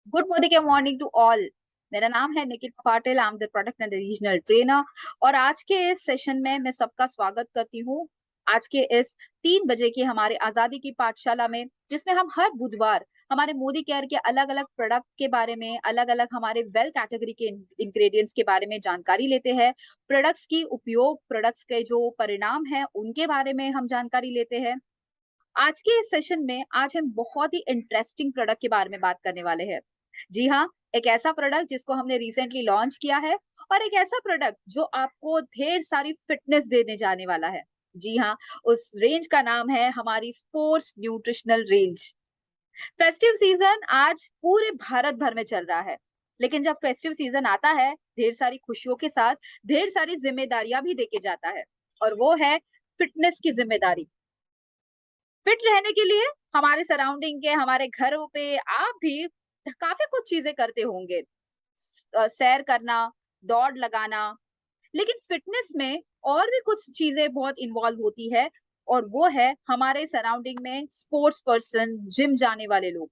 Good morning to all. मेरा नाम है Nikita Patil. I am the product and regional trainer. और आज के इस सेशन में मैं सबका स्वागत करती हूँ। आज के इस 3 बजे की हमारे आजादी की पाठशाला में, जिसमें हम हर बुधवार हमारे मोदी केयर के अलग अलग प्रोडक्ट के बारे में, अलग अलग हमारे वेल कैटेगरी के इंग्रेडिएंट्स के बारे में जानकारी लेते हैं। प्रोडक्ट्स की उपयोग, प्रोडक्ट्स के जो परिणाम है उनके बारे में हम जानकारी लेते हैं। आज के इस सेशन में आज हम बहुत ही इंटरेस्टिंग प्रोडक्ट के बारे में बात करने वाले हैं। जी हाँ, एक ऐसा प्रोडक्ट जिसको हमने रिसेंटली लॉन्च किया है, और एक ऐसा प्रोडक्ट जो आपको ढेर सारी फिटनेस देने जाने वाला है। जी हाँ, उस रेंज का नाम है हमारी sports nutritional range. Festive season आज पूरे भारत भर में चल रहा है, लेकिन जब फेस्टिव सीजन आता है, ढेर सारी खुशियों के साथ ढेर सारी जिम्मेदारियां भी देके जाता है, और वो है फिटनेस की जिम्मेदारी। फिट रहने के लिए हमारे सराउंडिंग के, हमारे घरों पे आप भी काफी कुछ चीजें करते होंगे। सैर करना, दौड़ लगाना। लेकिन फिटनेस में और भी कुछ चीजें बहुत इन्वॉल्व होती है, और वो है हमारे सराउंडिंग में स्पोर्ट्स पर्सन, जिम जाने वाले लोग।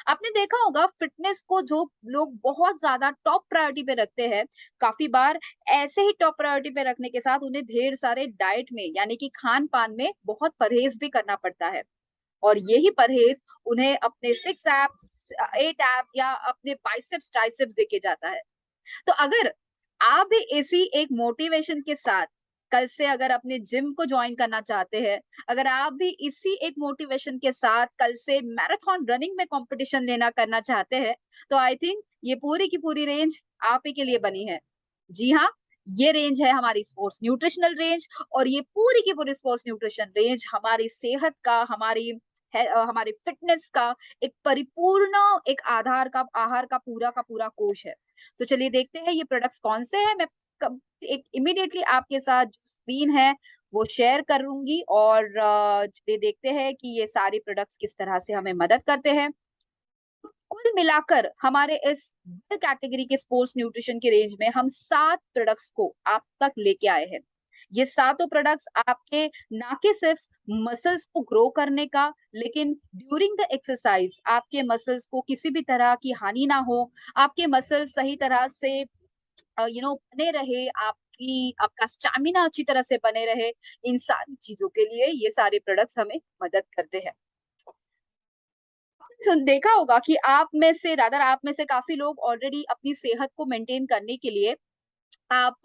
आपने देखा होगा फिटनेस को जो लोग बहुत ज्यादा टॉप प्रायोरिटी पे रखते हैं, काफी बार ऐसे ही टॉप प्रायोरिटी पे रखने के साथ उन्हें ढेर सारे डाइट में, यानी कि खान पान में बहुत परहेज भी करना पड़ता है। और यही परहेज उन्हें अपने 6 एप्स, 8 एप्स या अपने बाइसेप्स ट्राइसेप्स देके जाता है। तो अगर आप भी इसी एक मोटिवेशन के साथ कल से अगर अपने जिम को ज्वाइन करना चाहते हैं, अगर आप भी इसी एक मोटिवेशन के साथ कल से मैराथन रनिंग में कंपटीशन लेना करना चाहते हैं, तो आई थिंक ये पूरी की पूरी रेंज आप ही के लिए बनी है। जी हाँ, ये रेंज है हमारी स्पोर्ट्स न्यूट्रिशनल रेंज। और ये पूरी की पूरी स्पोर्ट्स न्यूट्रिशन रेंज हमारी सेहत का, हमारी फिटनेस का एक परिपूर्ण, एक आहार का पूरा कोश है। तो चलिए देखते हैं ये प्रोडक्ट्स कौन से हैं। एक इमीडिएटली आपके साथ स्क्रीन है वो शेयर करूंगी, और ये देखते हैं कि ये सारे प्रोडक्ट्स किस तरह से हमें मदद करते हैं। कुल मिलाकर हमारे इस कैटेगरी के स्पोर्ट्स न्यूट्रिशन की रेंज में हम 7 प्रोडक्ट्स को आप तक लेके आए हैं। ये सातों प्रोडक्ट्स आपके ना के सिर्फ मसल्स को ग्रो करने का, लेकिन ड्यूरिंग द एक्सरसाइज आपके मसल्स को किसी भी तरह की हानि ना हो, आपके मसल्स सही तरह से बने रहे, आपकी आपका स्टैमिना अच्छी तरह से बने रहे। इन सारी चीजों के लिए ये सारे प्रोडक्ट्स हमें मदद करते हैं। सुन देखा होगा कि आप में से काफी लोग ऑलरेडी अपनी सेहत को मेंटेन करने के लिए आप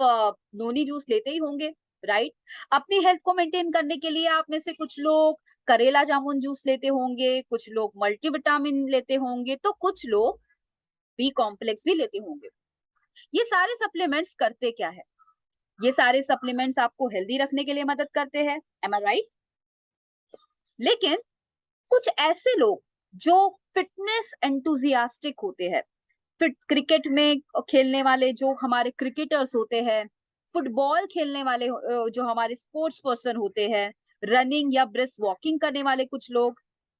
नोनी जूस लेते ही होंगे, राइट? अपनी हेल्थ को मेंटेन करने के लिए आप में से कुछ लोग करेला जामुन जूस लेते होंगे, कुछ लोग मल्टीविटामिन लेते होंगे, तो कुछ लोग बी कॉम्प्लेक्स भी लेते होंगे। ये सारे सप्लीमेंट्स करते क्या है? ये सारे सप्लीमेंट्स आपको हेल्दी रखने के लिए मदद करते हैं, एम आई राइट? लेकिन कुछ ऐसे लोग जो फिटनेस एंथुजियास्टिक होते हैं, फिट क्रिकेट में खेलने वाले जो हमारे क्रिकेटर्स होते हैं, फुटबॉल खेलने वाले जो हमारे स्पोर्ट्स पर्सन होते हैं, रनिंग या ब्रिस्क वॉकिंग करने वाले कुछ लोग,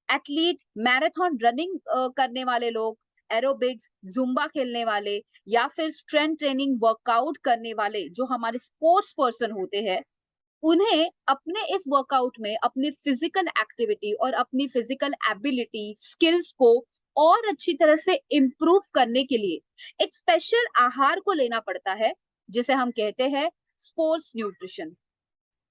एथलीट, मैराथन रनिंग करने वाले लोग, एरोबिक्स, जुम्बा खेलने वाले, या फिर स्ट्रेंथ ट्रेनिंग वर्कआउट करने वाले जो हमारे स्पोर्ट्स पर्सन होते हैं, उन्हें अपने इस वर्कआउट में अपनी फिजिकल एक्टिविटी और अपनी फिजिकल एबिलिटी, स्किल्स को और अच्छी तरह से इम्प्रूव करने के लिए एक स्पेशल आहार को लेना पड़ता है, जिसे हम कहते हैं स्पोर्ट्स न्यूट्रिशन।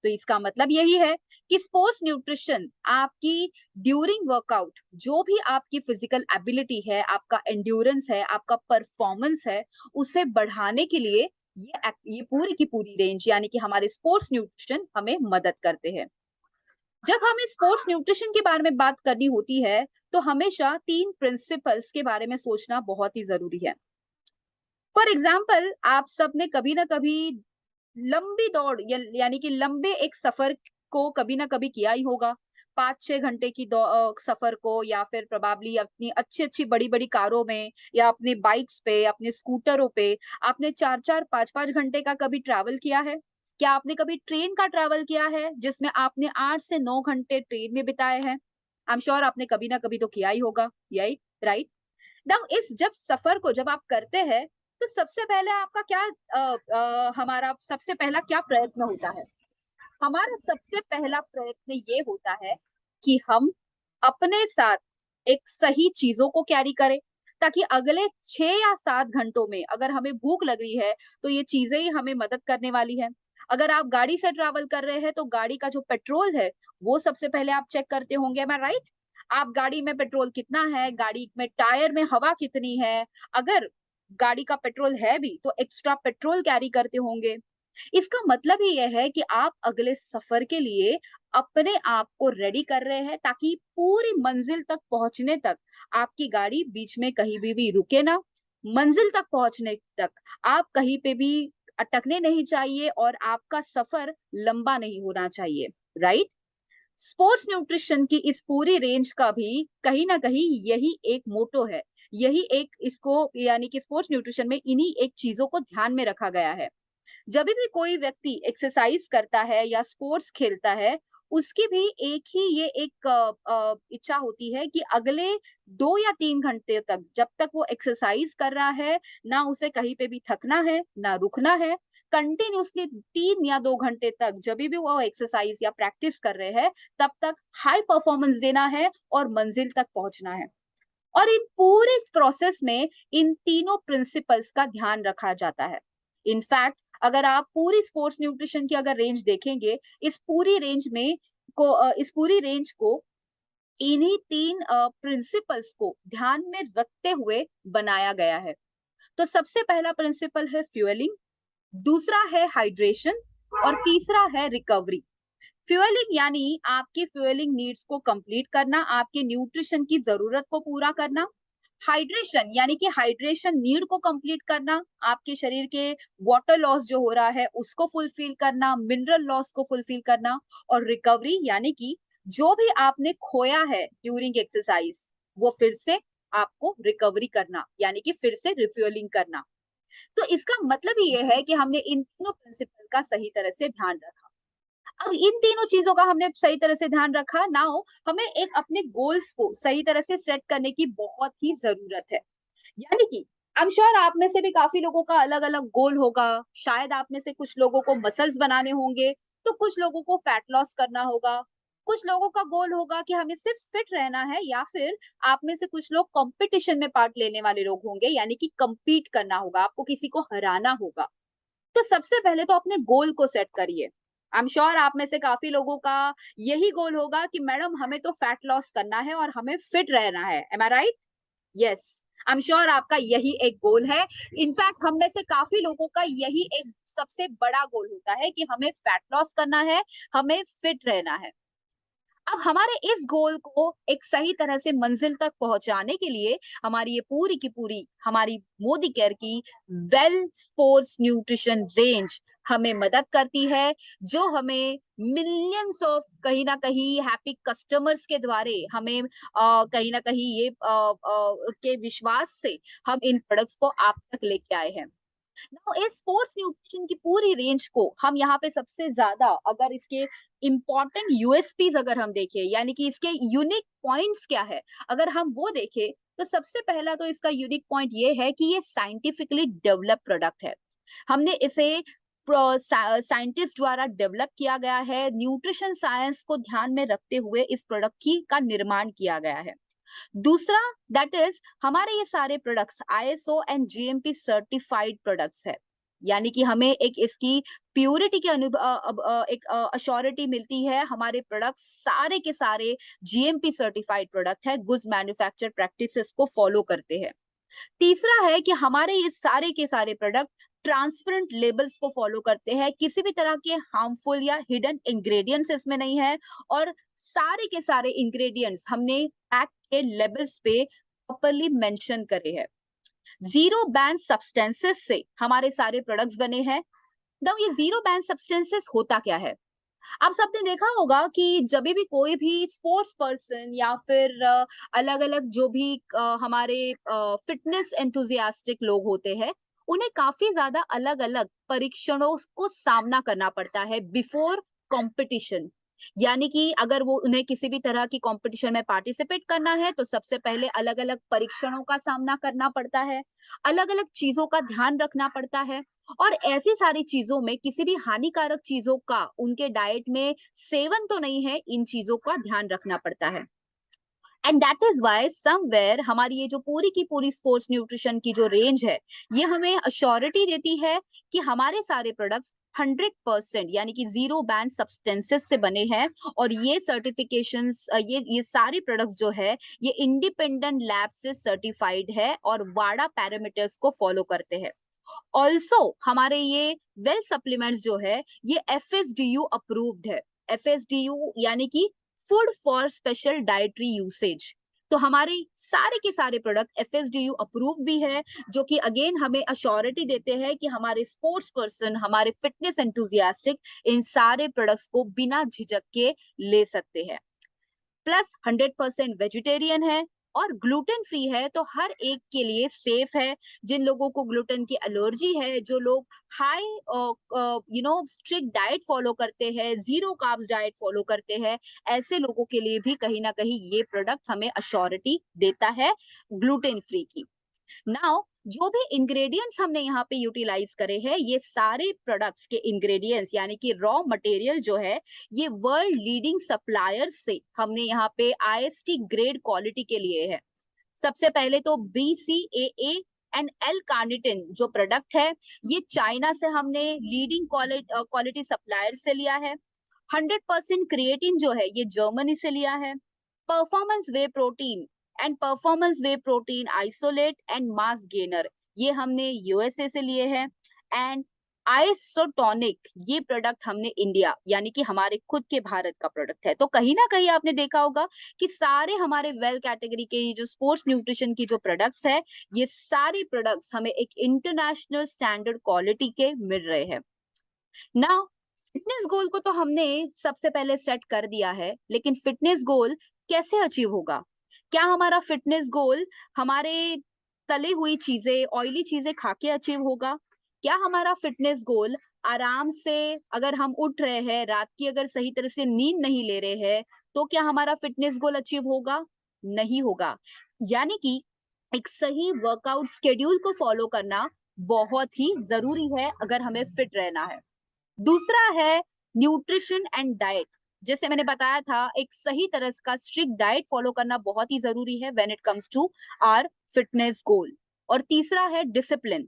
तो इसका मतलब यही है कि स्पोर्ट्स न्यूट्रिशन आपकी ड्यूरिंग वर्कआउट जो भी आपकी फिजिकल एबिलिटी है, आपका एंड्योरेंस है, आपका परफॉर्मेंस है, उसे बढ़ाने के लिए ये पूरी की पूरी रेंज, यानी कि हमारे स्पोर्ट्स न्यूट्रिशन हमें मदद करते हैं। जब हमें स्पोर्ट्स न्यूट्रिशन के बारे में बात करनी होती है, तो हमेशा 3 प्रिंसिपल्स के बारे में सोचना बहुत ही जरूरी है। फॉर एग्जाम्पल, आप सबने कभी ना कभी लंबी दौड़ यानी कि लंबे एक सफर को कभी ना कभी किया ही होगा। 5-6 घंटे की सफर को, या फिर प्रोबेबली अपनी अच्छी अच्छी बड़ी बड़ी कारों में, या अपने बाइक्स पे, अपने स्कूटरों पे आपने 4-4 5-5 घंटे का कभी ट्रैवल किया है? क्या आपने कभी ट्रेन का ट्रैवल किया है जिसमें आपने 8 से 9 घंटे ट्रेन में बिताए हैं? आई एम श्योर आपने कभी ना कभी तो किया ही होगा, यही राइट? नाउ इस जब सफर को जब आप करते हैं, तो सबसे पहले आपका क्या हमारा सबसे पहला क्या प्रयत्न होता है? हमारा सबसे पहला प्रयत्न ये होता है कि हम अपने साथ एक सही चीजों को कैरी करें। ताकि अगले 6 या 7 घंटों में अगर हमें भूख लग रही है तो ये चीजें ही हमें मदद करने वाली है। अगर आप गाड़ी से ट्रैवल कर रहे हैं तो गाड़ी का जो पेट्रोल है वो सबसे पहले आप चेक करते होंगे, एम आई राइट? आप गाड़ी में पेट्रोल कितना है, गाड़ी में टायर में हवा कितनी है, अगर गाड़ी का पेट्रोल है भी तो एक्स्ट्रा पेट्रोल कैरी करते होंगे। इसका मतलब ही यह है कि आप अगले सफर के लिए अपने आप को रेडी कर रहे हैं ताकि पूरी मंजिल तक पहुंचने तक आपकी गाड़ी बीच में कहीं भी रुके ना। मंजिल तक पहुंचने तक आप कहीं पे भी अटकने नहीं चाहिए और आपका सफर लंबा नहीं होना चाहिए, राइट? स्पोर्ट्स न्यूट्रिशन की इस पूरी रेंज का भी कहीं ना कहीं यही एक मोटो है। यही एक इसको यानी कि स्पोर्ट्स न्यूट्रिशन में इन्हीं एक चीजों को ध्यान में रखा गया है। जब भी कोई व्यक्ति एक्सरसाइज करता है या स्पोर्ट्स खेलता है, उसकी भी एक ही ये एक इच्छा होती है कि अगले 2 या 3 घंटे तक जब तक वो एक्सरसाइज कर रहा है, ना उसे कहीं पे भी थकना है, ना रुकना है। कंटिन्यूअसली 3 या 2 घंटे तक जब भी वो एक्सरसाइज या प्रैक्टिस कर रहे हैं, तब तक हाई परफॉर्मेंस देना है और मंजिल तक पहुंचना है। और इन पूरे प्रोसेस में इन तीनों प्रिंसिपल्स का ध्यान रखा जाता है। इनफैक्ट अगर आप पूरी स्पोर्ट्स न्यूट्रिशन की अगर रेंज देखेंगे, इस पूरी रेंज को इन्हीं तीन प्रिंसिपल्स को ध्यान में रखते हुए बनाया गया है। तो सबसे पहला प्रिंसिपल है फ्यूएलिंग, दूसरा है हाइड्रेशन और तीसरा है रिकवरी। फ्यूएलिंग यानी आपकी फ्यूएलिंग नीड्स को कंप्लीट करना, आपके न्यूट्रिशन की जरूरत को पूरा करना। हाइड्रेशन यानी कि हाइड्रेशन नीड को कंप्लीट करना, आपके शरीर के वाटर लॉस जो हो रहा है उसको फुलफिल करना, मिनरल लॉस को फुलफिल करना। और रिकवरी यानी कि जो भी आपने खोया है ड्यूरिंग एक्सरसाइज वो फिर से आपको रिकवरी करना, यानी कि फिर से रिफ्यूलिंग करना। तो इसका मतलब ये है कि हमने इन तीनों प्रिंसिपल का सही तरह से ध्यान रखा। अब इन तीनों चीजों का हमने सही तरह से ध्यान रखा, नाउ हमें एक अपने गोल्स को सही तरह से सेट करने की बहुत ही जरूरत है। यानी कि आई एम श्योर आप में से भी काफी लोगों का अलग अलग गोल होगा। शायद आप में से कुछ लोगों को मसल्स बनाने होंगे, तो कुछ लोगों को फैट लॉस करना होगा। कुछ लोगों का गोल होगा कि हमें सिर्फ फिट रहना है, या फिर आप में से कुछ लोग कंपटीशन में पार्ट लेने वाले लोग होंगे, यानी कि compete करना होगा, आपको किसी को हराना होगा। तो सबसे पहले तो अपने गोल को सेट करिए। आई एम श्योर आप में से काफी लोगों का यही गोल होगा कि मैडम हमें तो फैट लॉस करना है और हमें फिट रहना है, am I right? Yes, I am sure आपका यही एक गोल है। इनफैक्ट हम में से काफी लोगों का यही एक सबसे बड़ा गोल होता है कि हमें फैट लॉस करना है, हमें फिट रहना है। अब हमारे इस गोल को एक सही तरह से मंजिल तक पहुंचाने के लिए हमारी ये पूरी की पूरी हमारी मोदी केयर की वेल स्पोर्ट्स न्यूट्रिशन रेंज हमें मदद करती है, जो हमें मिलियंस ऑफ कहीं ना कहीं हैप्पी कस्टमर्स के द्वारे हमें कहीं ना कहीं ये के विश्वास से हम इन प्रोडक्ट्स को आप तक लेके आए हैं। नाउ इस स्पोर्ट्स न्यूट्रिशन की पूरी रेंज को हम यहाँ पे सबसे ज्यादा अगर इसके इम्पोर्टेंट यूएसपीज अगर हम देखें, यानी कि इसके यूनिक पॉइंट्स क्या है, अगर हम वो देखें, तो सबसे पहला तो इसका यूनिक पॉइंट ये है कि ये साइंटिफिकली डेवलप प्रोडक्ट है। हमने इसे साइंटिस्ट द्वारा डेवलप किया गया है, न्यूट्रिशन साइंस को ध्यान में रखते हुए इस प्रोडक्ट की का निर्माण किया गया है। दूसरा, दैट इज हमारे ये सारे products ISO and GMP certified products है, यानी कि हमें एक इसकी प्योरिटी की एक अश्योरिटी मिलती है। हमारे प्रोडक्ट सारे के सारे जीएमपी सर्टिफाइड प्रोडक्ट है, गुड्स मैन्युफैक्चर प्रैक्टिसेस को फॉलो करते हैं। तीसरा है कि हमारे ये सारे के सारे प्रोडक्ट ट्रांसपेरेंट लेबल्स को फॉलो करते हैं, किसी भी तरह के हार्मफुल या हिडन इंग्रेडिएंट्स इसमें नहीं है, और सारे के सारे इंग्रेडिएंट्स हमने पैक के लेबल्स पे प्रॉपर्ली मेंशन करे हैं। जीरो बैन सब्सटेंसेस से हमारे सारे प्रोडक्ट्स बने हैं। तो ये जीरो बैन सब्सटेंसेस होता क्या है? आप सबने देखा होगा कि जब भी कोई भी स्पोर्ट्स पर्सन या फिर अलग अलग जो भी हमारे फिटनेस एंथुजियास्टिक लोग होते हैं, उन्हें काफी ज्यादा अलग अलग परीक्षणों को सामना करना पड़ता है बिफोर कंपटीशन। यानी कि अगर वो उन्हें किसी भी तरह की कंपटीशन में पार्टिसिपेट करना है तो सबसे पहले अलग अलग परीक्षणों का सामना करना पड़ता है, अलग अलग चीजों का ध्यान रखना पड़ता है। और ऐसी सारी चीजों में किसी भी हानिकारक चीजों का उनके डाइट में सेवन तो नहीं है, इन चीजों का ध्यान रखना पड़ता है। And that is why somewhere हमारी ये जो पूरी की पूरी स्पोर्ट्स न्यूट्रिशन की जो रेंज है, ये हमें अश्योरिटी देती है कि हमारे सारे प्रोडक्ट्स 100% यानी कि जीरो बैन सब्सटेंसेस से बने हैं। और ये सर्टिफिकेशंस, ये सारे प्रोडक्ट्स जो है ये इंडिपेंडेंट लैब से सर्टिफाइड है और वाडा पैरामीटर्स को फॉलो करते हैं। ऑल्सो हमारे ये वेल सप्लीमेंट्स जो है ये FSDU अप्रूव्ड है। FSDU यानी कि food for special dietary usage. तो हमारे सारे के सारे प्रोडक्ट FSDU अप्रूव भी है, जो कि अगेन हमें अश्योरिटी देते हैं कि हमारे स्पोर्ट्स पर्सन, हमारे फिटनेस एंथुजियास्टिक इन सारे प्रोडक्ट्स को बिना झिझक के ले सकते हैं। प्लस 100% वेजिटेरियन है और ग्लूटेन फ्री है, तो हर एक के लिए सेफ है। जिन लोगों को ग्लूटेन की एलर्जी है, जो लोग हाई स्ट्रिक्ट डाइट फॉलो करते हैं, जीरो कार्ब्स डाइट फॉलो करते हैं, ऐसे लोगों के लिए भी कहीं ना कहीं ये प्रोडक्ट हमें अश्योरिटी देता है ग्लूटेन फ्री की। नाउ जो भी इंग्रेडिएंट्स हमने यहाँ पे यूटिलाइज करे हैं, ये सारे प्रोडक्ट्स के इंग्रेडिएंट्स यानी कि रॉ मटेरियल जो है ये वर्ल्ड लीडिंग सप्लायर्स से हमने यहाँ पे IST ग्रेड क्वालिटी के लिए है। सबसे पहले तो BCAA एंड L कार्निटिन जो प्रोडक्ट है ये चाइना से हमने लीडिंग क्वालिटी सप्लायर से लिया है। 100% क्रिएटिन जो है ये जर्मनी से लिया है। Performance way protein and performance way protein isolate and mass gainer ये हमने USA से लिए हैं। एंड आइसोटोनिक ये प्रोडक्ट हमने इंडिया यानी कि हमारे खुद के भारत का प्रोडक्ट है। तो कहीं ना कहीं आपने देखा होगा कि सारे हमारे वेल कैटेगरी के जो स्पोर्ट्स न्यूट्रिशन की जो प्रोडक्ट्स है, ये सारे प्रोडक्ट्स हमें एक इंटरनेशनल स्टैंडर्ड क्वालिटी के मिल रहे हैं। ना फिटनेस गोल को तो हमने सबसे पहले सेट कर दिया है, लेकिन फिटनेस गोल कैसे अचीव होगा? क्या हमारा फिटनेस गोल हमारे तली हुई चीजें, ऑयली चीजें खा के अचीव होगा? क्या हमारा फिटनेस गोल आराम से अगर हम उठ रहे हैं, रात की अगर सही तरह से नींद नहीं ले रहे हैं, तो क्या हमारा फिटनेस गोल अचीव होगा? नहीं होगा। यानी कि एक सही वर्कआउट शेड्यूल को फॉलो करना बहुत ही जरूरी है अगर हमें फिट रहना है। दूसरा है न्यूट्रिशन एंड डाइट। जैसे मैंने बताया था, एक सही तरह का स्ट्रिक्ट डाइट फॉलो करना बहुत ही जरूरी है when it comes to our fitness goal. और तीसरा है डिसिप्लिन।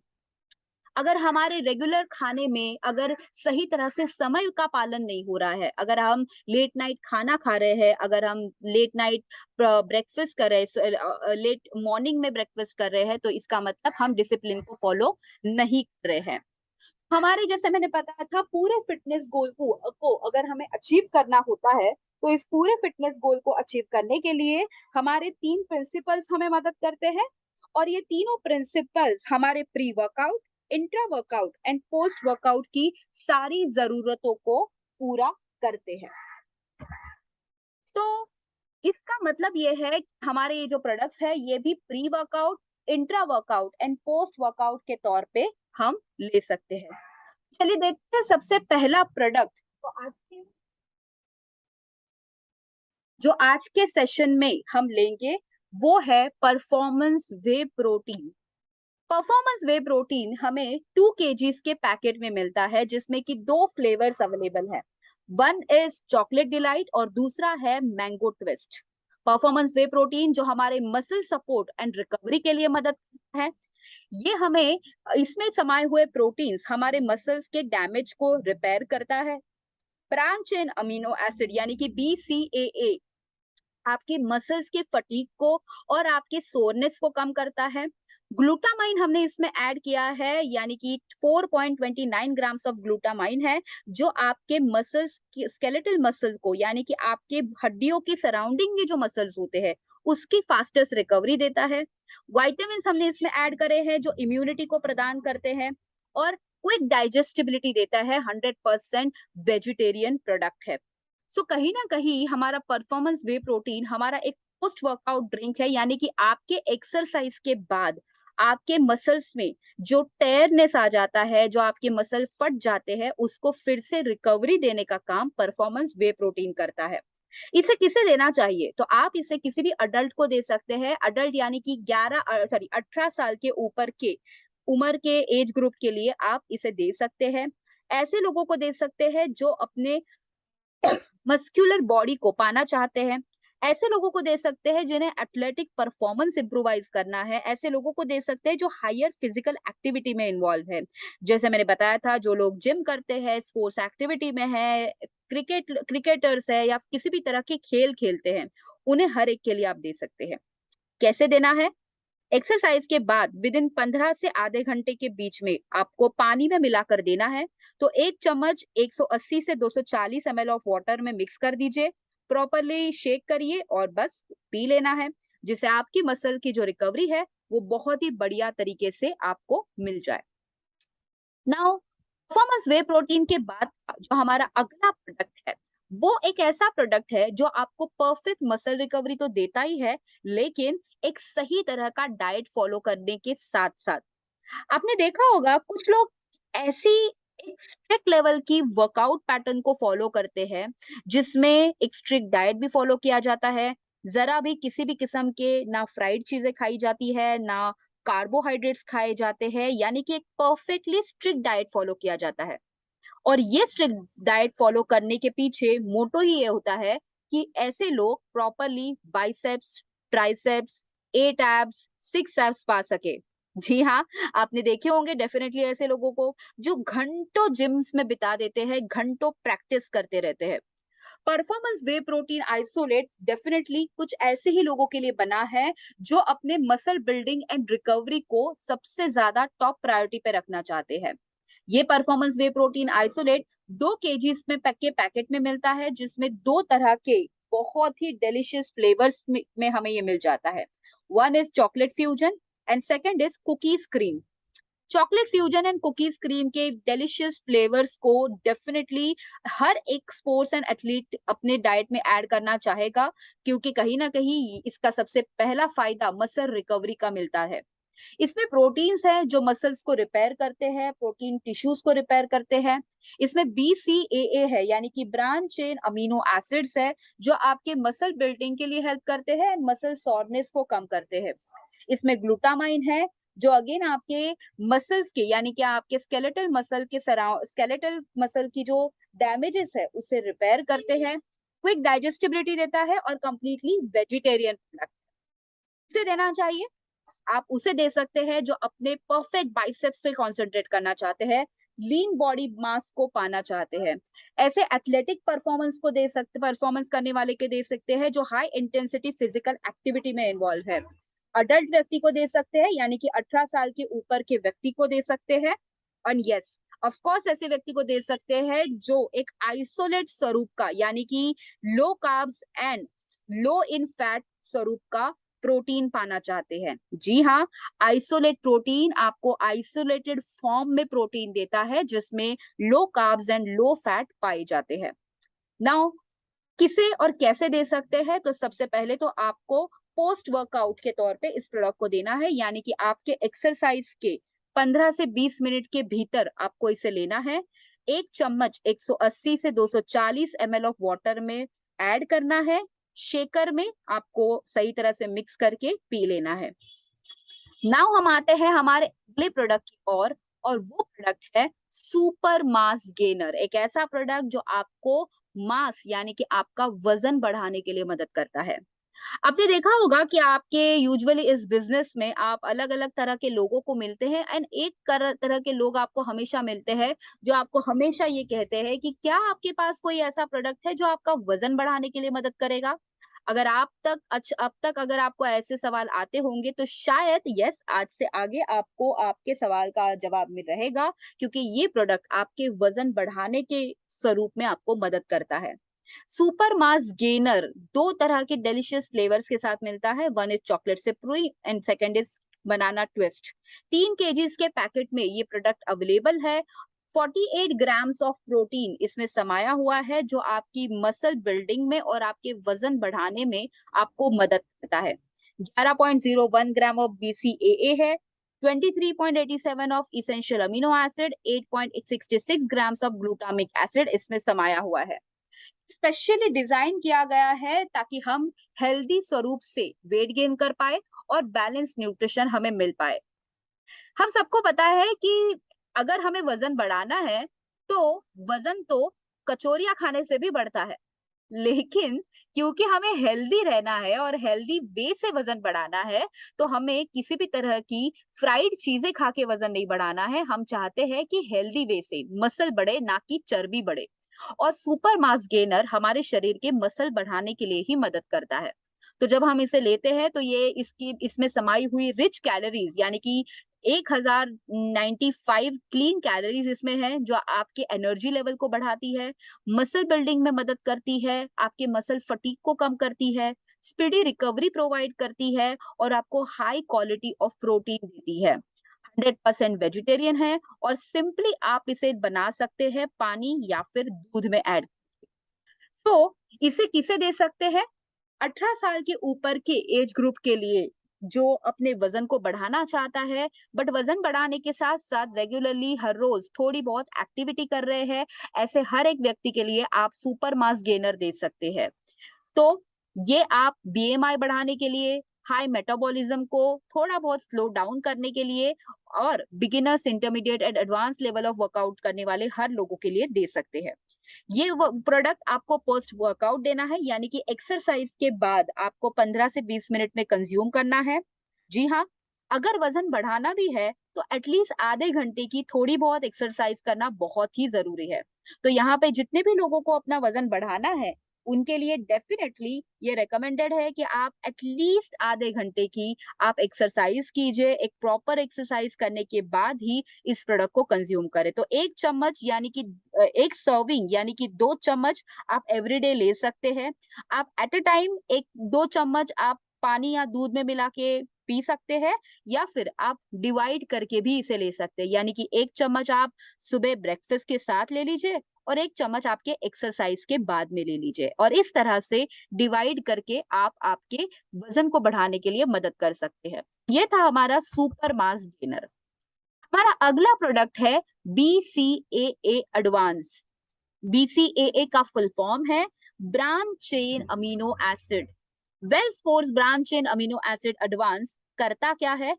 अगर हमारे रेगुलर खाने में अगर सही तरह से समय का पालन नहीं हो रहा है, अगर हम लेट नाइट खाना खा रहे हैं, अगर हम लेट नाइट ब्रेकफास्ट कर रहे हैं, लेट मॉर्निंग में ब्रेकफास्ट कर रहे हैं, तो इसका मतलब हम डिसिप्लिन को फॉलो नहीं कर रहे हैं। हमारे जैसे मैंने बताया था, पूरे फिटनेस गोल को अगर हमें अचीव करना होता है, तो इस पूरे फिटनेस गोल को अचीव करने के लिए हमारे 3 प्रिंसिपल्स हमें मदद करते हैं। और ये तीनों प्रिंसिपल्स हमारे pre workout, intra workout and post workout की सारी जरूरतों को पूरा करते हैं। तो इसका मतलब ये है कि हमारे ये जो प्रोडक्ट्स है ये भी pre workout, intra workout and post workout के तौर पे हम ले सकते हैं। चलिए देखते हैं सबसे पहला प्रोडक्ट। तो आज के सेशन में हम लेंगे वो है परफॉर्मेंस वे प्रोटीन। परफॉर्मेंस वे प्रोटीन हमें 2 kgs के पैकेट में मिलता है, जिसमें कि 2 फ्लेवर्स अवेलेबल है। वन इज चॉकलेट डिलाइट और दूसरा है मैंगो ट्विस्ट। परफॉर्मेंस वे प्रोटीन जो हमारे मसल सपोर्ट एंड रिकवरी के लिए मदद करता है। ये हमें, इसमें समाये हुए प्रोटीन्स हमारे मसल्स के डैमेज को रिपेयर करता है। ब्रांच चेन अमीनो एसिड यानी कि BCAA आपके मसल्स के फटीग को और आपके सोरनेस को कम करता है। ग्लूटामाइन हमने इसमें ऐड किया है, यानी कि 4.29 ग्राम्स ऑफ ग्लूटामाइन है, जो आपके मसल्स, स्केलेटल मसल को, यानी कि आपके हड्डियों के सराउंडिंग में जो मसल्स होते हैं उसकी फास्टेस्ट रिकवरी देता है। विटामिन हमने इसमें ऐड करे हैं जो इम्यूनिटी को प्रदान करते हैं और क्विक डाइजेस्टिबिलिटी देता है। 100% वेजिटेरियन प्रोडक्ट है। सो कहीं ना कहीं हमारा परफॉर्मेंस वे प्रोटीन हमारा एक पोस्ट वर्कआउट ड्रिंक है, यानी कि आपके एक्सरसाइज के बाद आपके मसल्स में जो टेयरनेस आ जाता है, जो आपके मसल फट जाते हैं, उसको फिर से रिकवरी देने का काम परफॉर्मेंस वे प्रोटीन करता है। इसे किसे देना चाहिए? तो आप इसे किसी भी अडल्ट को दे सकते हैं। अडल्ट यानी कि 18 साल के ऊपर के उम्र के एज ग्रुप के लिए आप इसे दे सकते हैं। ऐसे लोगों को दे सकते हैं जो अपने मस्कुलर बॉडी को पाना चाहते हैं, ऐसे लोगों को दे सकते हैं जिन्हें एथलेटिक परफॉर्मेंस इंप्रूवाइज करना है, ऐसे लोगों को दे सकते हैं जो हायर फिजिकल एक्टिविटी में इन्वॉल्व है। जैसे मैंने बताया था, जो लोग जिम करते हैं, स्पोर्ट्स एक्टिविटी में है, क्रिकेटर्स है या किसी भी तरह के खेल खेलते हैं, उन्हें हर एक के लिए आप दे सकते हैं। कैसे देना है? एक्सरसाइज के बाद विद इन 15 से आधे घंटे के बीच में आपको पानी में मिलाकर देना है। तो एक चम्मच 180 से 240 ml ऑफ वाटर में मिक्स कर दीजिए, प्रॉपरली शेक करिए और बस पी लेना है, जिससे आपकी मसल की जो रिकवरी है वो बहुत ही बढ़िया तरीके से आपको मिल जाए। नाउ परफॉर्मेंस वे प्रोटीन के बाद जो हमारा अगला प्रोडक्ट है, वो एक ऐसा प्रोडक्ट है जो आपको परफेक्ट मसल रिकवरी तो देता ही है, लेकिन एक सही तरह का डाइट फॉलो करने के साथ साथ आपने देखा होगा कुछ लोग ऐसी एक स्ट्रिक्ट लेवल की वर्कआउट पैटर्न को फॉलो करते हैं, जिसमें एक स्ट्रिक्ट डाइट भी फॉलो किया जाता है। जरा भी किसी भी किस्म के ना फ्राइड चीजें खाई जाती है, ना कार्बोहाइड्रेट्स खाए जाते हैं, यानी कि एक परफेक्टली स्ट्रिक्ट डाइट फॉलो किया जाता है। और ये स्ट्रिक्ट डाइट फॉलो करने के पीछे मोटो ही ये होता है कि ऐसे लोग properly biceps, triceps, 8 abs, 6 abs पा सके। जी हाँ, आपने देखे होंगे डेफिनेटली ऐसे लोगों को जो घंटों जिम्स में बिता देते हैं, घंटों प्रैक्टिस करते रहते हैं। परफॉर्मेंस वे प्रोटीन आइसोलेट डेफिनेटली कुछ ऐसे ही लोगों के लिए बना है जो अपने मसल बिल्डिंग एंड रिकवरी को सबसे ज्यादा टॉप प्रायोरिटी पे रखना चाहते हैं। ये परफॉर्मेंस वे प्रोटीन आइसोलेट 2 kg में पैकेट में मिलता है, जिसमें 2 तरह के बहुत ही डिलीशियस फ्लेवर्स में हमें ये मिल जाता है। One is chocolate fusion and second is cookies cream. Chocolate fusion and cookies cream के डिलीशियस फ्लेवर्स को डेफिनेटली हर एक स्पोर्ट्स एंड एथलीट अपने डाइट में ऐड करना चाहेगा, क्योंकि कहीं ना कहीं इसका सबसे पहला फायदा मसल रिकवरी का मिलता है। इसमें प्रोटीन्स है जो मसल्स को रिपेयर करते हैं, प्रोटीन टिश्यूज को रिपेयर करते हैं। इसमें BCAA है, यानी कि ब्रांच चेन अमीनो एसिड्स है, जो आपके मसल बिल्डिंग के लिए हेल्प करते हैं एंड मसल सॉरनेस को कम करते हैं। इसमें ग्लूटामाइन है, जो अगेन आपके मसल्स के, यानी कि आपके स्केलेटल मसल की जो डैमेजेस है उसे रिपेयर करते हैं, क्विक डाइजेस्टिबिलिटी देता है और कंप्लीटली वेजिटेरियन प्रोडक्ट से देना चाहिए। आप उसे दे सकते हैं जो अपने परफेक्ट बाइसेप्स पे कंसंट्रेट करना चाहते हैं, लीन बॉडी मास को पाना चाहते हैं। ऐसे एथलेटिक परफॉर्मेंस करने वाले के दे सकते हैं जो हाई इंटेंसिटी फिजिकल एक्टिविटी में इन्वॉल्व है। अडल्ट व्यक्ति को दे सकते हैं, यानी कि 18 साल के ऊपर के व्यक्ति को दे सकते हैं। और यस, ऑफ कोर्स ऐसे व्यक्ति को दे सकते हैं जो एक आइसोलेट स्वरूप का, यानी कि low carbs and low in fat स्वरूप का प्रोटीन पाना चाहते हैं। जी हाँ, आइसोलेट प्रोटीन आपको आइसोलेटेड फॉर्म में प्रोटीन देता है, जिसमें low carbs and low fat पाए जाते हैं। नाउ किसे और कैसे दे सकते हैं? तो सबसे पहले तो आपको पोस्ट वर्कआउट के तौर पे इस प्रोडक्ट को देना है, यानी कि आपके एक्सरसाइज के 15 से 20 मिनट के भीतर आपको इसे लेना है। एक चम्मच 180 से 240 ml ऑफ वाटर में ऐड करना है, शेकर में आपको सही तरह से मिक्स करके पी लेना है। नाउ हम आते हैं हमारे अगले प्रोडक्ट की और वो प्रोडक्ट है सुपर मास गेनर। एक ऐसा प्रोडक्ट जो आपको मास, यानी कि आपका वजन बढ़ाने के लिए मदद करता है। आपने देखा होगा कि आपके यूजुअली इस बिजनेस में आप अलग अलग तरह के लोगों को मिलते हैं एंड एक तरह के लोग आपको हमेशा मिलते हैं जो आपको हमेशा ये कहते हैं कि क्या आपके पास कोई ऐसा प्रोडक्ट है जो आपका वजन बढ़ाने के लिए मदद करेगा। अगर अब तक अगर आपको ऐसे सवाल आते होंगे तो शायद यस, आज से आगे आपको आपके सवाल का जवाब मिल रहेगा, क्योंकि ये प्रोडक्ट आपके वजन बढ़ाने के स्वरूप में आपको मदद करता है। सुपर मास गेनर 2 तरह के डिलीशियस फ्लेवर्स के साथ मिलता है। वन इज चॉकलेट सिप्रुई and second is banana twist. 3 kg के पैकेट में ये प्रोडक्ट अवेलेबल है। 48 ग्राम्स ऑफ प्रोटीन इसमें समाया हुआ है, जो आपकी मसल बिल्डिंग में और आपके वजन बढ़ाने में आपको मदद करता है। 11.01 ग्राम ऑफ BCAA है, 23.87 of essential amino acid, 8.66 grams of glutamic acid इसमें समाया हुआ है। स्पेशली डिजाइन किया गया है ताकि हम हेल्दी स्वरूप से वेट गेन कर पाए और बैलेंस न्यूट्रिशन हमें मिल पाए। हम सबको पता है कि अगर हमें वजन बढ़ाना है तो वजन तो कचौरियां खाने से भी बढ़ता है। लेकिन क्योंकि हमें हेल्दी रहना है और हेल्दी वे से वजन बढ़ाना है, तो हमें किसी भी तरह की फ्राइड चीजें खा के वजन नहीं बढ़ाना है। हम चाहते हैं कि हेल्दी वे से मसल बढ़े, ना कि चर्बी बढ़े। और सुपर मास गेनर हमारे शरीर के मसल बढ़ाने के लिए ही मदद करता है। तो जब हम इसे लेते हैं तो ये इसकी इसमें समाई हुई रिच कैलोरीज यानी कि 1095 क्लीन कैलोरीज इसमें है, जो आपके एनर्जी लेवल को बढ़ाती है, मसल बिल्डिंग में मदद करती है, आपके मसल फटीग को कम करती है, स्पीडी रिकवरी प्रोवाइड करती है और आपको हाई क्वालिटी ऑफ प्रोटीन देती है। 100% वेजिटेरियन है और सिंपली आप इसे बना सकते हैं पानी या फिर दूध में ऐड। तो इसे किसे दे सकते हैं? 18 साल के ऊपर के एज ग्रुप के लिए, जो अपने वजन को बढ़ाना चाहता है, बट वजन बढ़ाने के साथ साथ रेगुलरली हर रोज थोड़ी बहुत एक्टिविटी कर रहे हैं, ऐसे हर एक व्यक्ति के लिए आप सुपर मास गेनर दे सकते हैं। तो ये आप बीएमआई बढ़ाने के लिए, हाई मेटाबॉलिज्म को थोड़ा बहुत स्लो डाउन करने के लिए और beginners, intermediate and advance level of workout करने वाले हर लोगों के लिए दे सकते हैं। ये प्रोडक्ट आपको पोस्ट वर्कआउट देना है, यानी कि एक्सरसाइज के बाद आपको 15 से 20 मिनट में कंज्यूम करना है। जी हाँ, अगर वजन बढ़ाना भी है तो एटलीस्ट आधे घंटे की थोड़ी बहुत एक्सरसाइज करना बहुत ही जरूरी है। तो यहाँ पे जितने भी लोगों को अपना वजन बढ़ाना है, उनके लिए डेफिनेटली ये रेकमेंडेड है कि आप एटलीस्ट आधे घंटे की आप एक्सरसाइज कीजिए। एक प्रॉपर एक्सरसाइज करने के बाद ही इस प्रोडक्ट को कंज्यूम करें। तो एक चम्मच यानी कि एक सर्विंग यानी कि 2 चम्मच आप एवरीडे ले सकते हैं। आप एट अ टाइम एक 2 चम्मच आप पानी या दूध में मिला के पी सकते हैं, या फिर आप डिवाइड करके भी इसे ले सकते हैं, यानी कि 1 चम्मच आप सुबह ब्रेकफास्ट के साथ ले लीजिए और 1 चम्मच आपके एक्सरसाइज के बाद में ले लीजिए, और इस तरह से डिवाइड करके आप आपके वजन को बढ़ाने के लिए मदद कर सकते हैं। ये था हमारा सुपर मास गेनर। हमारा अगला प्रोडक्ट है BCAA एडवांस। BCAA का फुल फॉर्म है branch chain amino acid. Well sports branch chain amino acid advance करता क्या है?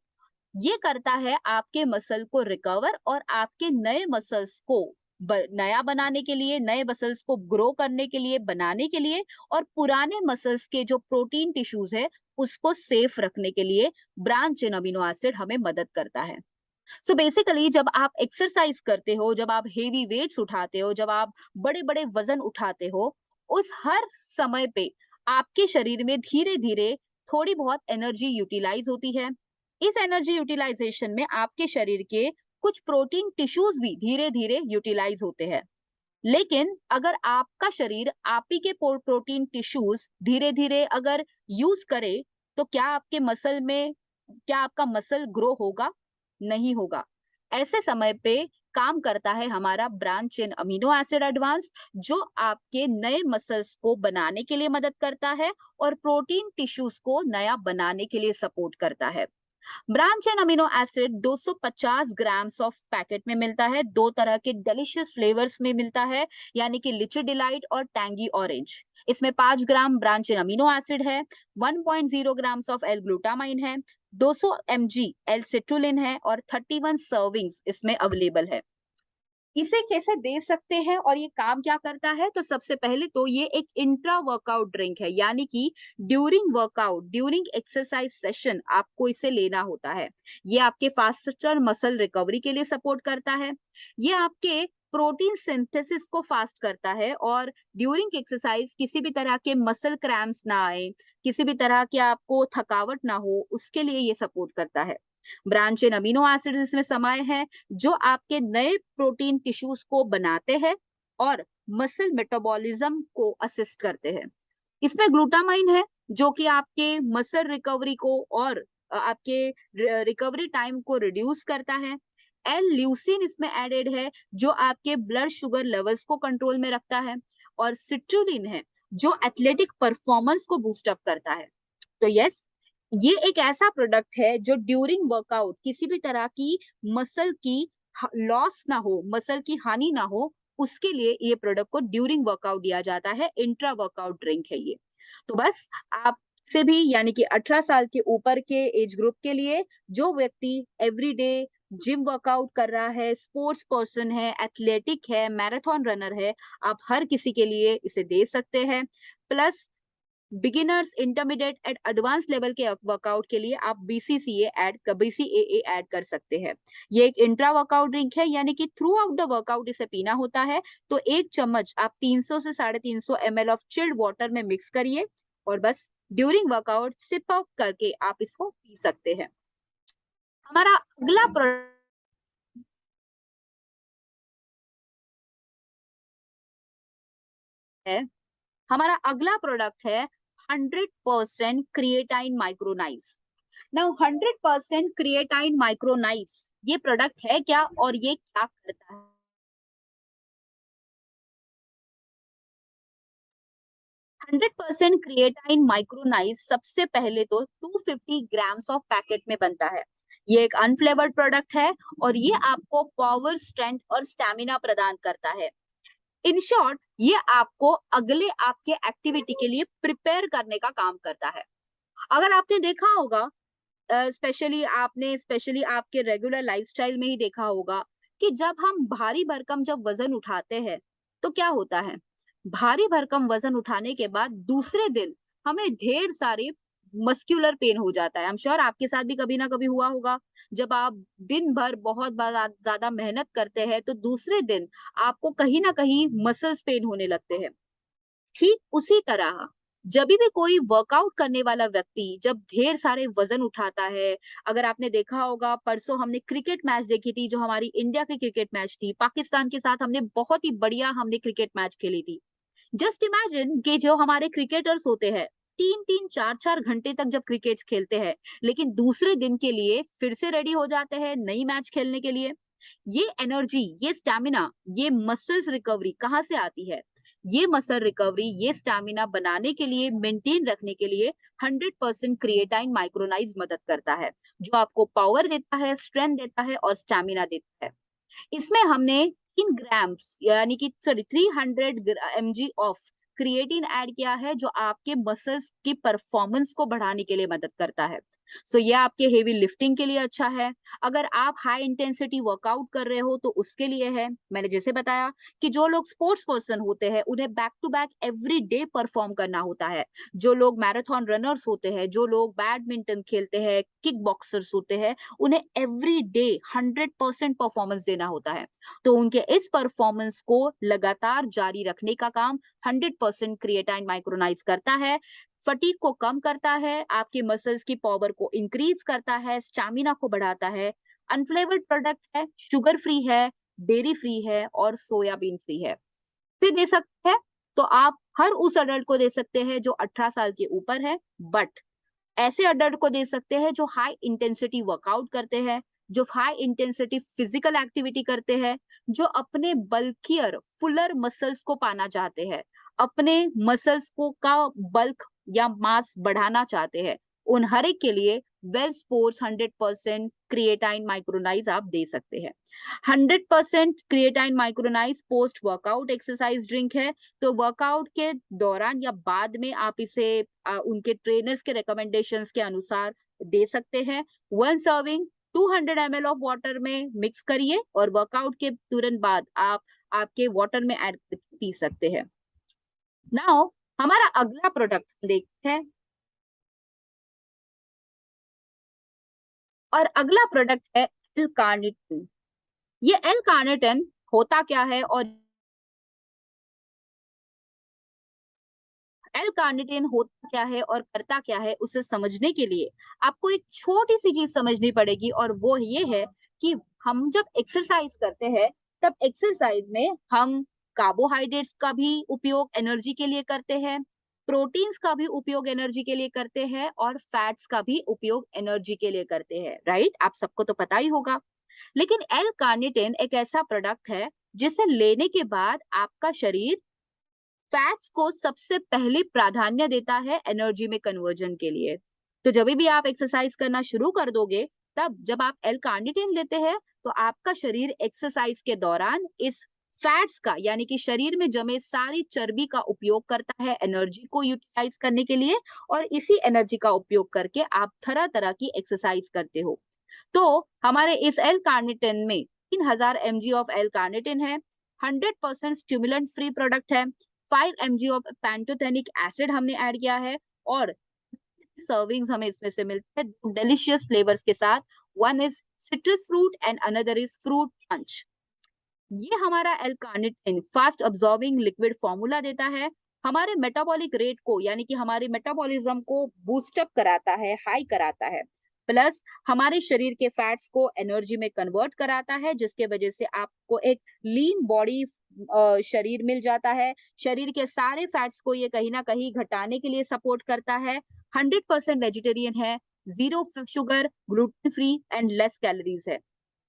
ये करता है आपके मसल को रिकवर और आपके नए मसल्स को नया बनाने के लिए, नए मसल्स को ग्रो करने के लिए, बनाने के लिए, और पुराने मसल्स के जो प्रोटीन टिश्यूज है उसको सेफ रखने के लिए ब्रांच चेन अमीनो एसिड हमें मदद करता है। सो बेसिकली जब आप एक्सरसाइज करते हो, जब आप हेवी वेट्स उठाते हो, जब आप बड़े बड़े वजन उठाते हो, उस हर समय पे आपके शरीर में धीरे धीरे थोड़ी बहुत एनर्जी यूटिलाइज होती है। इस एनर्जी यूटिलाइजेशन में आपके शरीर के कुछ प्रोटीन टिश्यूज भी धीरे धीरे यूटिलाइज होते हैं। लेकिन अगर आपका शरीर आप ही के प्रोटीन टिश्यूज धीरे धीरे अगर यूज करे, तो क्या आपका मसल ग्रो होगा? नहीं होगा। ऐसे समय पे काम करता है हमारा branch chain amino acid advance, जो आपके नए मसल्स को बनाने के लिए मदद करता है और प्रोटीन टिश्यूज को नया बनाने के लिए सपोर्ट करता है। Branch and amino acid 250 grams of packet में मिलता है। दो तरह के डिलीशियस फ्लेवर्स में मिलता है, यानी कि लिची डिलाइट और टैंगी ऑरेंज। इसमें 5 ग्राम ब्रांच एंड अमीनो एसिड है, 1.0 ग्राम्स ऑफ एल ग्लूटामाइन है, 200 mg एल सिट्रुलिन है और 31 सर्विंग्स इसमें अवेलेबल है। इसे कैसे दे सकते हैं और ये काम क्या करता है? तो सबसे पहले तो ये एक इंट्रा वर्कआउट ड्रिंक है, यानी कि during workout, during exercise session आपको इसे लेना होता है। ये आपके फास्टर मसल रिकवरी के लिए सपोर्ट करता है। ये आपके प्रोटीन सिंथेसिस को फास्ट करता है और ड्यूरिंग एक्सरसाइज किसी भी तरह के मसल क्रैम्प्स ना आए, किसी भी तरह के आपको थकावट ना हो, उसके लिए ये सपोर्ट करता है। ब्रांच इन अमीनो एसिड इसमें समाये हैं, जो आपके नए प्रोटीन टिश्यूज को बनाते हैं और मसल मेटाबॉलिज्म को असिस्ट करते हैं। इसमें ग्लूटामाइन है, जो कि आपके मसल रिकवरी को और आपके रिकवरी टाइम को रिड्यूस करता है। एल ल्यूसिन इसमें एडेड है, जो आपके ब्लड शुगर लेवल्स को कंट्रोल में रखता है। और सिट्रुलिन है, जो एथलेटिक परफॉर्मेंस को बूस्ट अप करता है। तो यस, ये एक ऐसा प्रोडक्ट है जो ड्यूरिंग वर्कआउट किसी भी तरह की मसल की लॉस ना हो, मसल की हानि ना हो, उसके लिए ये प्रोडक्ट को ड्यूरिंग वर्कआउट दिया जाता है। इंट्रा वर्कआउट ड्रिंक है ये। तो बस आप से भी, यानी कि 18 साल के ऊपर के एज ग्रुप के लिए, जो व्यक्ति एवरीडे जिम वर्कआउट कर रहा है, स्पोर्ट्स पर्सन है, एथलेटिक है, मैराथन रनर है, आप हर किसी के लिए इसे दे सकते हैं। Plus beginners, intermediate and advance level के वर्कआउट के लिए आप बीसीएए ऐड कर सकते हैं। ये एक इंट्रा वर्कआउट ड्रिंक है, यानी कि थ्रू आउट द वर्कआउट इसे पीना होता है। तो एक चम्मच आप 300 से 350 ml ऑफ चिल्ड वाटर में मिक्स करिए और बस ड्यूरिंग वर्कआउट सिप अप करके आप इसको पी सकते हैं। हमारा अगला प्रोडक्ट है हमारा अगला प्रोडक्ट है 100% creatine micronised. Now 100% creatine micronised ये प्रोडक्ट है क्या और ये क्या करता है? 100% क्रिएटाइन माइक्रोनाइज सबसे पहले तो 250 ग्राम्स ऑफ पैकेट में बनता है। ये एक अनफ्लेवर्ड प्रोडक्ट है और ये आपको पावर, स्ट्रेंथ और स्टैमिना प्रदान करता है। इन शॉर्ट, ये आपको अगले आपके एक्टिविटी के लिए प्रिपेयर करने का काम करता है। अगर आपने देखा होगा, स्पेशली आपके रेगुलर लाइफस्टाइल में ही देखा होगा कि जब हम भारी भरकम जब वजन उठाते हैं तो क्या होता है, भारी भरकम वजन उठाने के बाद दूसरे दिन हमें ढेर सारे मस्क्यूलर पेन हो जाता है। आई एम श्योर आपके साथ भी कभी ना कभी हुआ होगा। जब आप दिन भर बहुत ज्यादा मेहनत करते हैं तो दूसरे दिन आपको कहीं ना कहीं मसल्स पेन होने लगते हैं। ठीक उसी तरह जब भी कोई वर्कआउट करने वाला व्यक्ति जब ढेर सारे वजन उठाता है, अगर आपने देखा होगा परसों हमने क्रिकेट मैच देखी थी, जो हमारी इंडिया की क्रिकेट मैच थी, पाकिस्तान के साथ हमने बहुत ही बढ़िया हमने क्रिकेट मैच खेली थी। जस्ट इमेजिन कि जो हमारे क्रिकेटर्स होते हैं 3-3 4-4 घंटे तक जब क्रिकेट खेलते हैं, लेकिन दूसरे दिन के लिए फिर से रेडी हो जाते हैं नई मैच खेलने के लिए। ये एनर्जी, ये स्टैमिना, ये मसल्स रिकवरी कहाँ से आती है? ये मसल रिकवरी, ये स्टैमिना बनाने के लिए, मेंटेन रखने के लिए 100% क्रिएटाइन माइक्रोनाइज मदद करता है, जो आपको पावर देता है, स्ट्रेंथ देता है और स्टैमिना देता है। इसमें हमने 3 ग्राम्स यानी कि sorry 300 mg of creatine add किया है, जो आपके मसल्स की परफॉर्मेंस को बढ़ाने के लिए मदद करता है। सो ये आपके हेवी लिफ्टिंग के लिए अच्छा है। अगर आप हाई इंटेंसिटी वर्कआउट कर रहे हो तो उसके लिए है। मैंने जैसे बताया कि जो लोग स्पोर्ट्स पर्सन होते हैं उन्हें back to back every day perform करना होता है। जो लोग मैराथन रनर्स होते हैं, जो लोग बैडमिंटन खेलते हैं, किक बॉक्सर्स होते हैं, उन्हें एवरी डे 100% परफॉर्मेंस देना होता है। तो उनके इस परफॉर्मेंस को लगातार जारी रखने का काम 100% क्रिएटाइन माइक्रोनाइज करता है। फटीग को कम करता है, आपके मसल्स की पावर को इंक्रीज करता है, स्टैमिना को बढ़ाता है। अनफ्लेवर्ड प्रोडक्ट है, शुगर फ्री है, डेयरी फ्री है और सोयाबीन फ्री है। से दे सकते हैं तो आप हर उस अडल्ट को दे सकते हैं जो 18 साल के ऊपर है, बट ऐसे अडल्ट को दे सकते हैं जो हाई इंटेंसिटी वर्कआउट करते हैं, जो हाई इंटेंसिटी फिजिकल एक्टिविटी करते हैं, जो अपने बल्कियर फुलर मसल्स को पाना चाहते हैं, अपने मसल्स को का बल्क या मास बढ़ाना चाहते हैं। उन हर एक के लिए वेल स्पोर्ट्स 100% क्रिएटाइन माइक्रोनाइज आप दे सकते हैं। 100% creatine micronised post workout exercise drink है। तो वर्कआउट के दौरान या बाद में आप इसे उनके ट्रेनर्स के रिकमेंडेशंस के अनुसार दे सकते हैं। 1 सर्विंग 200 ml ऑफ वाटर में मिक्स करिए और वर्कआउट के तुरंत बाद आप आपके वाटर में ऐड पी सकते हैं। नाउ हमारा अगला प्रोडक्ट देखते हैं, और अगला प्रोडक्ट है एल कार्निटिन। ये एल कार्निटिन होता क्या है और एल कार्निटिन होता क्या है और करता क्या है, उसे समझने के लिए आपको एक छोटी सी चीज समझनी पड़ेगी, और वो ये है कि हम जब एक्सरसाइज करते हैं तब एक्सरसाइज में हम कार्बोहाइड्रेट्स का भी उपयोग एनर्जी के लिए करते हैं, प्रोटीन्स का भी उपयोग एनर्जी के लिए करते हैं और फैट्स का भी उपयोग एनर्जी के लिए करते हैं, राइट? आप सबको तो पता ही होगा। लेकिन एल कार्निटिन एक ऐसा प्रोडक्ट है जिसे लेने के बाद आपका शरीर फैट्स को सबसे पहले प्राधान्य देता है एनर्जी में कन्वर्जन के लिए। तो जब भी आप एक्सरसाइज करना शुरू कर दोगे, तब जब आप एल कार्निटिन लेते हैं तो आपका शरीर एक्सरसाइज के दौरान इस फैट्स का यानी कि शरीर में जमे सारी चर्बी का उपयोग करता है एनर्जी को यूटिलाइज करने के लिए, और इसी एनर्जी का उपयोग करके आप तरह तरह की एक्सरसाइज करते हो। तो हमारे इस एल कार्निटिन में 3000 mg ऑफ एल कार्निटिन है, 100% स्टिमुलेंट फ्री प्रोडक्ट है, 5 mg ऑफ पैंटोथेनिक एसिड हमने ऐड किया है, और सर्विंग्स हमें इसमें से मिलते हैं डिलीशियस फ्लेवर्स के साथ। One is citrus fruit and another is fruit punch. ये हमारा L carnitine fast absorbing liquid formula देता है, हमारे मेटाबॉलिक रेट को यानी कि हमारे मेटाबॉलिज्म को बूस्टअप कराता है, हाई कराता है, प्लस हमारे शरीर के फैट्स को एनर्जी में कन्वर्ट कराता है, जिसके वजह से आपको एक लीन बॉडी शरीर मिल जाता है। शरीर के सारे फैट्स को ये कहीं ना कहीं घटाने के लिए सपोर्ट करता है। 100% वेजिटेरियन है, zero sugar, gluten free and less calories है।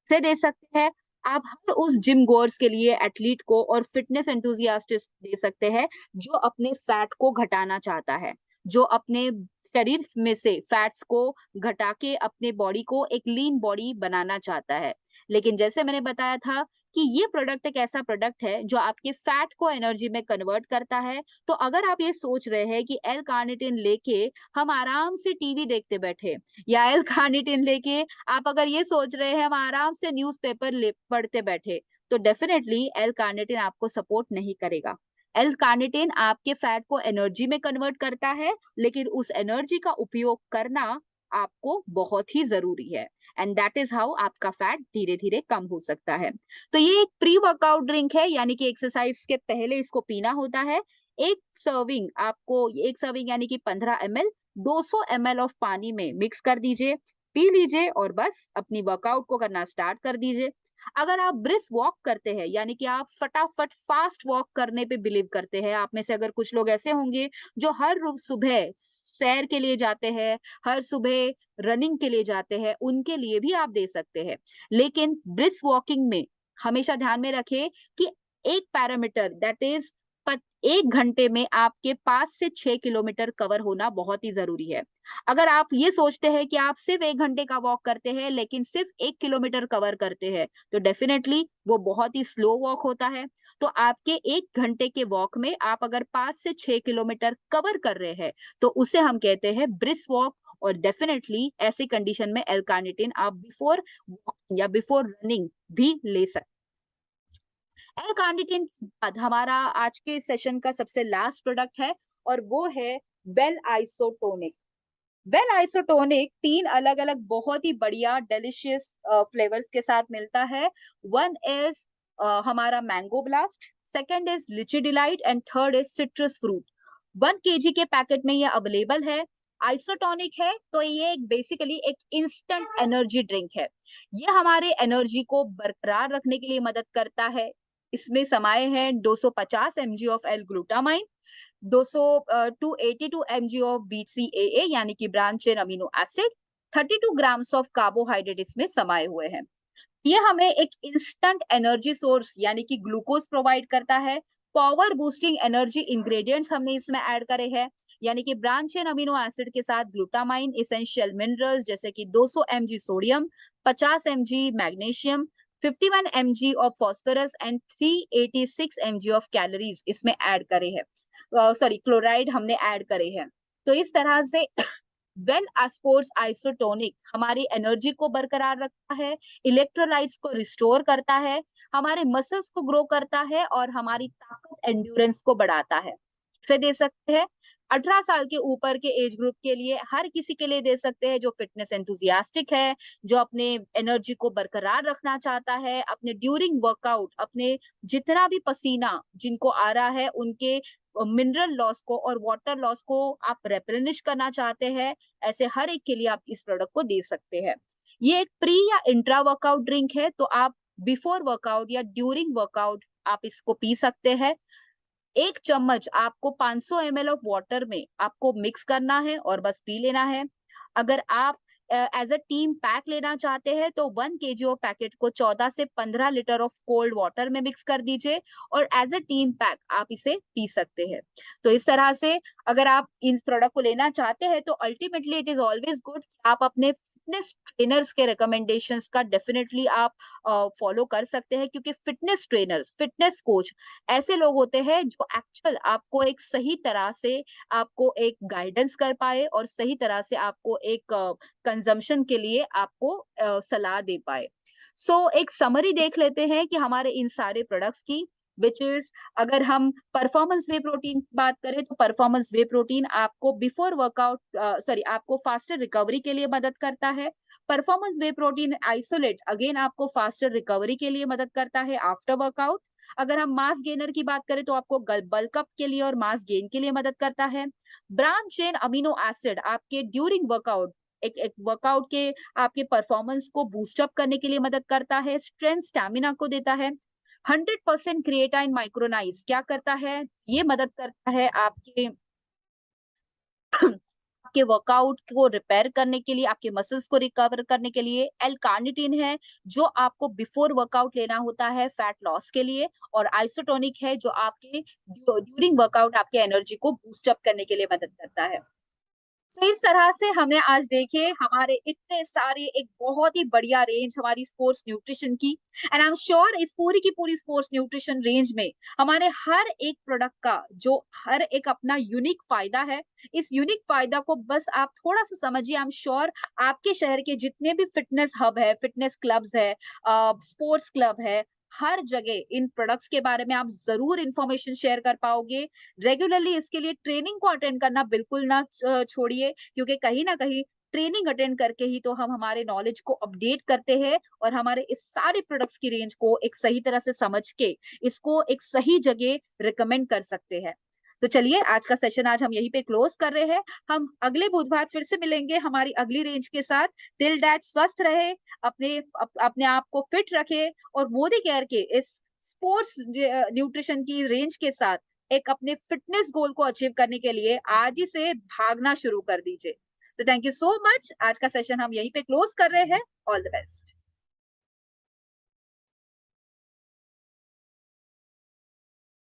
से दे सकते हैं आप हर उस जिम गोअर्स के लिए, एथलीट को और फिटनेस एंथुजियास्टिस्ट दे सकते हैं जो अपने फैट को घटाना चाहता है, जो अपने शरीर में से फैट्स को घटा के अपने बॉडी को एक लीन बॉडी बनाना चाहता है। लेकिन जैसे मैंने बताया था कि ये प्रोडक्ट एक ऐसा प्रोडक्ट है जो आपके फैट को एनर्जी में कन्वर्ट करता है। तो अगर आप ये सोच रहे हैं कि एल कार्निटिन लेके हम आराम से टीवी देखते बैठे, या एल कार्निटिन लेके आप अगर ये सोच रहे हैं हम आराम से न्यूज़पेपर पढ़ते बैठे, तो डेफिनेटली एल कार्निटिन आपको सपोर्ट नहीं करेगा। एल कार्निटिन आपके फैट को एनर्जी में कन्वर्ट करता है, लेकिन उस एनर्जी का उपयोग करना आपको बहुत ही जरूरी है, एंड दैट इज हाउ आपका फैट धीरे धीरे कम हो सकता है। तो ये एक प्री वर्कआउट ड्रिंक है, यानी कि एक्सरसाइज के पहले इसको पीना होता है। एक सर्विंग आपको, एक सर्विंग यानी कि 15 ml 200 ml ऑफ पानी में मिक्स कर दीजिए, पी लीजिए और बस अपनी वर्कआउट को करना स्टार्ट कर दीजिए। अगर आप ब्रिस्क वॉक करते हैं, यानी कि आप फटाफट फास्ट वॉक करने पे बिलीव करते हैं, आप में से अगर कुछ लोग ऐसे होंगे जो हर सुबह सैर के लिए जाते हैं, हर सुबह रनिंग के लिए जाते हैं, उनके लिए भी आप दे सकते हैं। लेकिन ब्रिस्क वॉकिंग में हमेशा ध्यान में रखें कि एक पैरामीटर दैट इज 1 घंटे में आपके 5 से 6 किलोमीटर कवर होना बहुत ही जरूरी है। अगर आप ये सोचते हैं कि आप सिर्फ 1 घंटे का वॉक करते हैं लेकिन सिर्फ 1 किलोमीटर कवर करते हैं, तो डेफिनेटली वो बहुत ही स्लो वॉक होता है। तो आपके 1 घंटे के वॉक में आप अगर 5 से 6 किलोमीटर कवर कर रहे हैं, तो उसे हम कहते हैं ब्रिस्क वॉक। और डेफिनेटली ऐसी कंडीशन में एल कार्निटिन आप बिफोर या बिफोर रनिंग भी ले सकते। एल कार्निटिन के बाद हमारा आज के सेशन का सबसे लास्ट प्रोडक्ट है, और वो है वेल आइसोटोनिक। वेल आइसोटोनिक 3 अलग अलग बहुत ही बढ़िया डिलीशियस फ्लेवर्स के साथ मिलता है। वन इज हमारा मैंगो ब्लास्ट, सेकंड इज लिची delight and third is citrus fruit. 1 kg के पैकेट में ये अवेलेबल है। आइसोटोनिक है तो ये एक बेसिकली एक इंस्टेंट एनर्जी ड्रिंक है। ये हमारे एनर्जी को बरकरार रखने के लिए मदद करता है। इसमें समाये हैं 250 mg of L glutamine, 282 mg of BCAA यानी कि branch chain amino acid, 32 grams of carbohydrate इसमें समाये हुए हैं। ये हमें एक इंस्टेंट एनर्जी सोर्स यानी कि ग्लूकोज प्रोवाइड करता है। पावर बूस्टिंग एनर्जी इंग्रेडिएंट्स हमने इसमें ऐड करे हैं, यानी कि ब्रांच चेन अमीनो एसिड के साथ ग्लूटामाइन, इसेंशियल मिनरल्स जैसे कि 200 mg sodium, 50 mg magnesium, 51 mg of phosphorus and 386 mg of calories इसमें ऐड करे हैं। सॉरी, क्लोराइड हमने ऐड करे हैं। तो इस तरह से वेल एस्पोर्ट्स आइसोटोनिक हमारी एनर्जी को बरकरार रखता है, इलेक्ट्रोलाइट्स को रिस्टोर करता है, हमारे मसल्स को ग्रो करता है और हमारी ताकत एंड्योरेंस को बढ़ाता है। से दे सकते हैं 18 साल के ऊपर के एज ग्रुप के लिए, हर किसी के लिए दे सकते हैं जो फिटनेस एंथुजियास्टिक है, जो अपने एनर्जी को बरकरार रखना चाहता है, अपने ड्यूरिंग वर्कआउट अपने जितना भी पसीना जिनको आ रहा है उनके मिनरल लॉस को और वाटर लॉस को आप रेप्लेनिश करना चाहते हैं, ऐसे हर एक के लिए आप इस प्रोडक्ट को दे सकते हैं। ये एक प्री या इंट्रा वर्कआउट ड्रिंक है, तो आप बिफोर वर्कआउट या ड्यूरिंग वर्कआउट आप इसको पी सकते हैं। 1 चम्मच आपको 500 ml ऑफ वाटर में आपको मिक्स करना है और बस पी लेना है। अगर आप एज अ टीम पैक लेना चाहते हैं तो 1 kg ऑफ पैकेट को 14 से 15 लीटर ऑफ कोल्ड वाटर में मिक्स कर दीजिए और एज अ टीम पैक आप इसे पी सकते हैं। तो इस तरह से अगर आप इन प्रोडक्ट को लेना चाहते हैं तो ultimately it is always good आप अपने फिटनेस ट्रेनर्स के रिकमेंडेशंस का डेफिनेटली आप फॉलो कर सकते हैं, क्योंकि फिटनेस ट्रेनर्स, फिटनेस कोच ऐसे लोग होते हैं जो एक्चुअल आपको एक सही तरह से आपको एक गाइडेंस कर पाए और सही तरह से आपको एक कंजम्पशन के लिए आपको सलाह दे पाए। सो एक समरी देख लेते हैं कि हमारे इन सारे प्रोडक्ट्स की, विच इज, अगर हम परफॉर्मेंस वे प्रोटीन की बात करें तो परफॉर्मेंस वे प्रोटीन आपको बिफोर वर्कआउट, सॉरी, आपको फास्टर रिकवरी के लिए मदद करता है। परफॉर्मेंस वे प्रोटीन आइसोलेट अगेन आपको फास्टर रिकवरी के लिए मदद करता है आफ्टर वर्कआउट। अगर हम मास गेनर की बात करें तो आपको बल्क अप के लिए और मास गेन के लिए मदद करता है। ब्रांच चेन अमीनो एसिड आपके ड्यूरिंग वर्कआउट, एक वर्कआउट के आपके परफॉर्मेंस को बूस्ट अप करने के लिए मदद करता है, स्ट्रेंथ स्टैमिना को देता है। 100% क्रिएटाइन माइक्रोनाइज क्या करता है, ये मदद करता है आपके आपके वर्कआउट को रिपेयर करने के लिए, आपके मसल्स को रिकवर करने के लिए। एल कार्निटीन है जो आपको बिफोर वर्कआउट लेना होता है फैट लॉस के लिए, और आइसोटोनिक है जो आपके ड्यूरिंग वर्कआउट आपके एनर्जी को बूस्ट अप करने के लिए मदद करता है। तो इस तरह से हमने आज देखे हमारे इतने सारे एक बहुत ही बढ़िया रेंज हमारी स्पोर्ट्स न्यूट्रिशन की, एंड आई एम श्योर इस पूरी की पूरी स्पोर्ट्स न्यूट्रिशन रेंज में हमारे हर एक प्रोडक्ट का जो हर एक अपना यूनिक फायदा है, इस यूनिक फायदा को बस आप थोड़ा सा समझिए। आई एम श्योर आपके शहर के जितने भी फिटनेस हब है, फिटनेस क्लब्स है, स्पोर्ट्स क्लब है, हर जगह इन प्रोडक्ट्स के बारे में आप जरूर इंफॉर्मेशन शेयर कर पाओगे। रेगुलरली इसके लिए ट्रेनिंग को अटेंड करना बिल्कुल ना छोड़िए, क्योंकि कहीं ना कहीं ट्रेनिंग अटेंड करके ही तो हम हमारे नॉलेज को अपडेट करते हैं और हमारे इस सारे प्रोडक्ट्स की रेंज को एक सही तरह से समझ के इसको एक सही जगह रिकमेंड कर सकते हैं। तो चलिए आज का सेशन आज हम यहीं पे क्लोज कर रहे हैं। हम अगले बुधवार फिर से मिलेंगे हमारी अगली रेंज के साथ। टिल दैट स्वस्थ रहे, अपने आप को फिट रखे, और मोदी केयर के इस स्पोर्ट्स न्यूट्रिशन की रेंज के साथ एक अपने फिटनेस गोल को अचीव करने के लिए आज ही से भागना शुरू कर दीजिए। तो थैंक यू सो मच। आज का सेशन हम यहीं पे क्लोज कर रहे हैं। All the best.